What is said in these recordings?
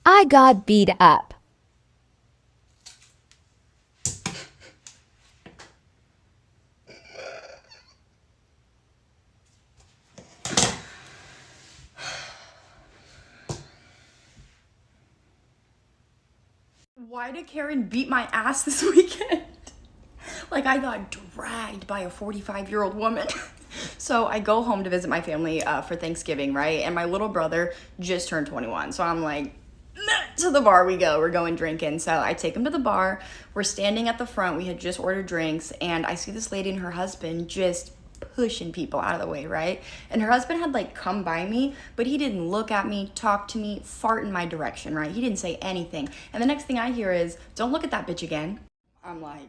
I got beat up. Why did Karen beat my ass this weekend? Like, I got dragged by a 45-year-old woman. So I go home to visit my family for Thanksgiving, right? And my little brother just turned 21. So I'm like, to the bar we go. We're going drinking. So I take him to the bar. We're standing at the front. We had just ordered drinks. And I see this lady and her husband just pushing people out of the way, right? And her husband had like come by me, but he didn't look at me, talk to me, fart in my direction, right? He didn't say anything. And the next thing I hear is, don't look at that bitch again. I'm like,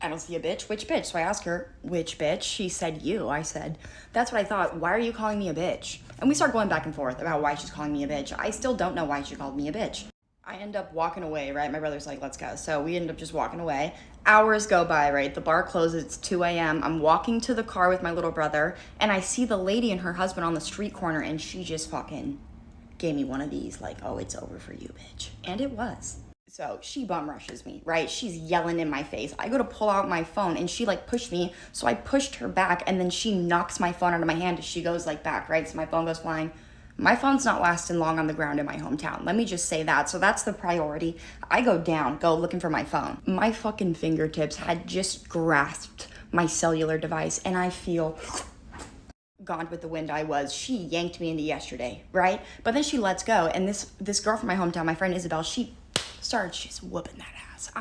I don't see a bitch. Which bitch? So I asked her, which bitch? She said, you. I said, that's what I thought. Why are you calling me a bitch? And we start going back and forth about why she's calling me a bitch. I still don't know why she called me a bitch. I end up walking away, right? My brother's like, let's go. So we end up just walking away. Hours go by, right? The bar closes. It's 2 a.m. I'm walking to the car with my little brother, and I see the lady and her husband on the street corner, and she just fucking gave me one of these, like, oh, it's over for you, bitch. And it was. So she bum rushes me, right? She's yelling in my face. I go to pull out my phone and she like pushed me. So I pushed her back and then she knocks my phone out of my hand as she goes like back, right? So my phone goes flying. My phone's not lasting long on the ground in my hometown. Let me just say that. So that's the priority. I go down, go looking for my phone. My fucking fingertips had just grasped my cellular device and I feel gone with the wind I was. She yanked me into yesterday, right? But then she lets go. And this girl from my hometown, my friend Isabel, she started just whooping that ass.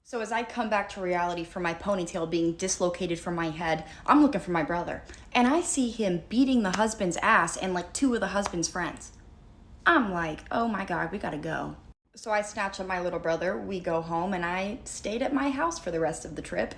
So as I come back to reality for my ponytail being dislocated from my head, I'm looking for my brother. And I see him beating the husband's ass and like two of the husband's friends. I'm like, oh my God, we gotta go. So I snatch up my little brother, we go home, and I stayed at my house for the rest of the trip.